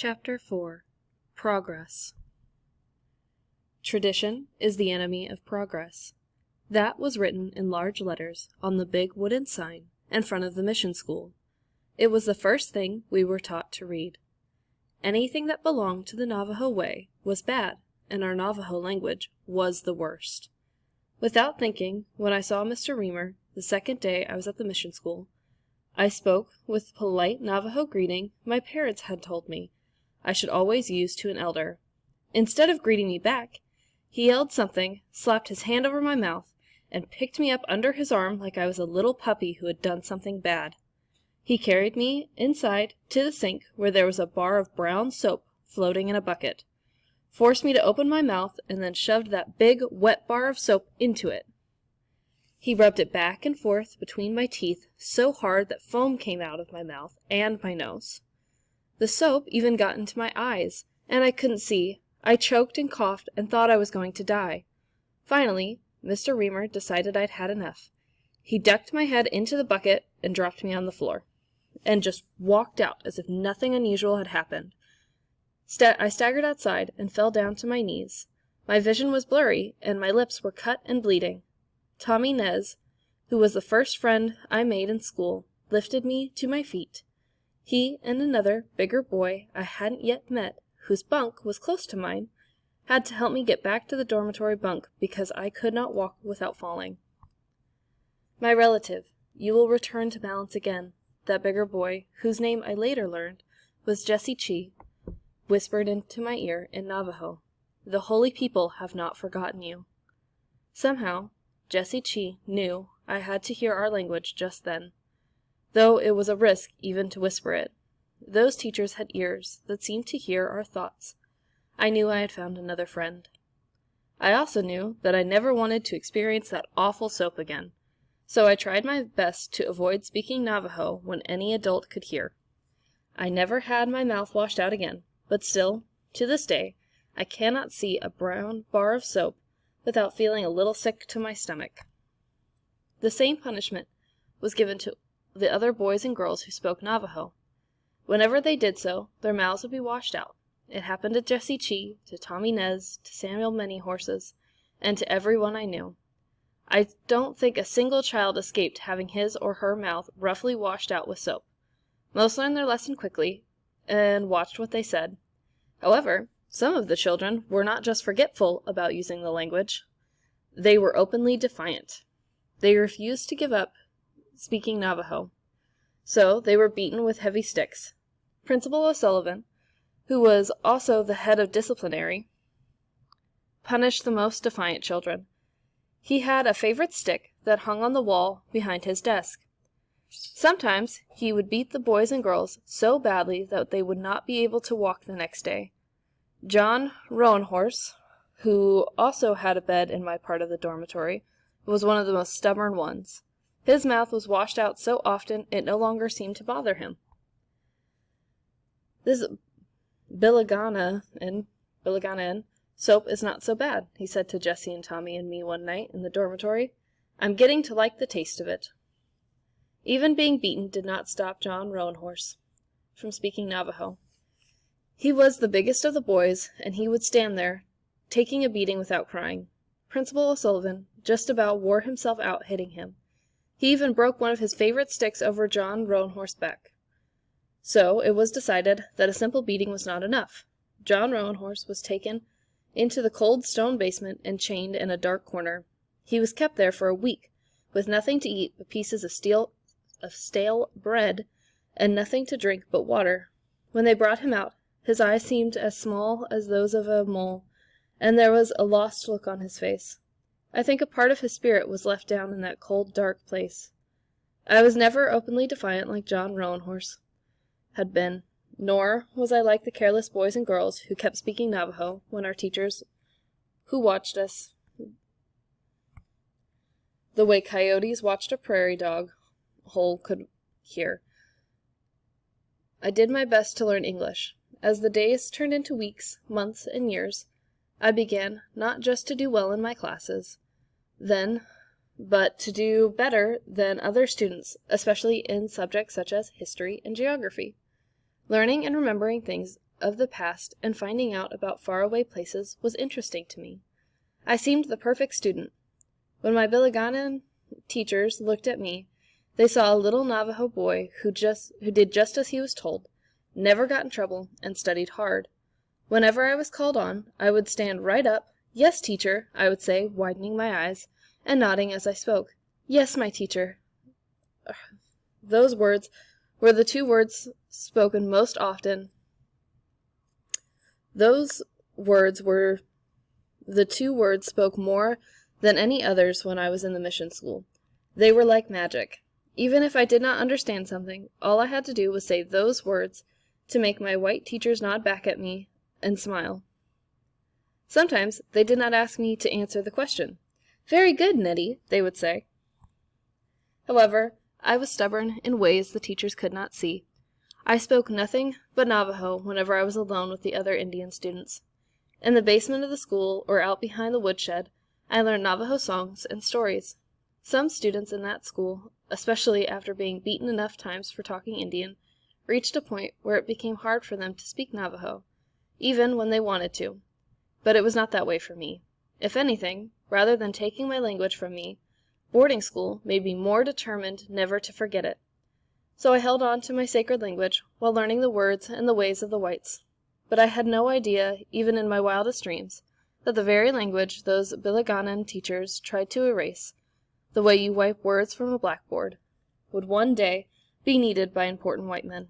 Chapter 4 Progress. Tradition is the enemy of progress. That was written in large letters on the big wooden sign in front of the mission school. It was the first thing we were taught to read. Anything that belonged to the Navajo way was bad, and our Navajo language was the worst. Without thinking, when I saw Mr. Reamer the second day I was at the mission school, I spoke with the polite Navajo greeting my parents had told me I should always use to an elder. Instead of greeting me back, he yelled something, slapped his hand over my mouth, and picked me up under his arm like I was a little puppy who had done something bad. He carried me inside to the sink where there was a bar of brown soap floating in a bucket, forced me to open my mouth, and then shoved that big, wet bar of soap into it. He rubbed it back and forth between my teeth so hard that foam came out of my mouth and my nose. The soap even got into my eyes, and I couldn't see. I choked and coughed and thought I was going to die. Finally, Mr. Reamer decided I'd had enough. He ducked my head into the bucket and dropped me on the floor, and just walked out as if nothing unusual had happened. I staggered outside and fell down to my knees. My vision was blurry, and my lips were cut and bleeding. Tommy Nez, who was the first friend I made in school, lifted me to my feet. He and another, bigger boy I hadn't yet met, whose bunk was close to mine, had to help me get back to the dormitory bunk because I could not walk without falling. My relative, you will return to balance again, that bigger boy, whose name I later learned was Jesse Chi, whispered into my ear in Navajo. The holy people have not forgotten you. Somehow, Jesse Chi knew I had to hear our language just then, though it was a risk even to whisper it. Those teachers had ears that seemed to hear our thoughts. I knew I had found another friend. I also knew that I never wanted to experience that awful soap again, so I tried my best to avoid speaking Navajo when any adult could hear. I never had my mouth washed out again, but still, to this day, I cannot see a brown bar of soap without feeling a little sick to my stomach. The same punishment was given to the other boys and girls who spoke Navajo. Whenever they did so, their mouths would be washed out. It happened to Jesse Chi, to Tommy Nez, to Samuel Many Horses, and to everyone I knew. I don't think a single child escaped having his or her mouth roughly washed out with soap. Most learned their lesson quickly and watched what they said. However, some of the children were not just forgetful about using the language. They were openly defiant. They refused to give up speaking Navajo, so they were beaten with heavy sticks. Principal O'Sullivan, who was also the head of disciplinary, punished the most defiant children. He had a favorite stick that hung on the wall behind his desk. Sometimes he would beat the boys and girls so badly that they would not be able to walk the next day. John Roanhorse, who also had a bed in my part of the dormitory, was one of the most stubborn ones. His mouth was washed out so often it no longer seemed to bother him. This Billigana soap is not so bad, he said to Jesse and Tommy and me one night in the dormitory. I'm getting to like the taste of it. Even being beaten did not stop John Roanhorse from speaking Navajo. He was the biggest of the boys, and he would stand there, taking a beating without crying. Principal O'Sullivan just about wore himself out hitting him. He even broke one of his favorite sticks over John Roanhorse's back. So it was decided that a simple beating was not enough. John Roanhorse was taken into the cold stone basement and chained in a dark corner. He was kept there for a week, with nothing to eat but pieces of stale bread, and nothing to drink but water. When they brought him out, his eyes seemed as small as those of a mole, and there was a lost look on his face. I think a part of his spirit was left down in that cold, dark place. I was never openly defiant like John Roanhorse had been, nor was I like the careless boys and girls who kept speaking Navajo when our teachers, who watched us the way coyotes watched a prairie dog hole could hear. I did my best to learn English. As the days turned into weeks, months, and years, I began not just to do well in my classes, but to do better than other students, especially in subjects such as history and geography. Learning and remembering things of the past and finding out about faraway places was interesting to me. I seemed the perfect student. When my Biliganan teachers looked at me, they saw a little Navajo boy who did just as he was told, never got in trouble, and studied hard. Whenever I was called on, I would stand right up. "Yes, teacher," I would say, widening my eyes, and nodding as I spoke. "Yes, my teacher." Those words were the two words spoken most often. Those words were the two words spoke more than any others when I was in the mission school. They were like magic. Even if I did not understand something, all I had to do was say those words to make my white teachers nod back at me and smile. Sometimes they did not ask me to answer the question. "Very good, Nettie," they would say. However, I was stubborn in ways the teachers could not see. I spoke nothing but Navajo whenever I was alone with the other Indian students. In the basement of the school or out behind the woodshed, I learned Navajo songs and stories. Some students in that school, especially after being beaten enough times for talking Indian, reached a point where it became hard for them to speak Navajo, even when they wanted to. But it was not that way for me. If anything, rather than taking my language from me, boarding school made me more determined never to forget it. So I held on to my sacred language while learning the words and the ways of the whites. But I had no idea, even in my wildest dreams, that the very language those Biliganan teachers tried to erase, the way you wipe words from a blackboard, would one day be needed by important white men.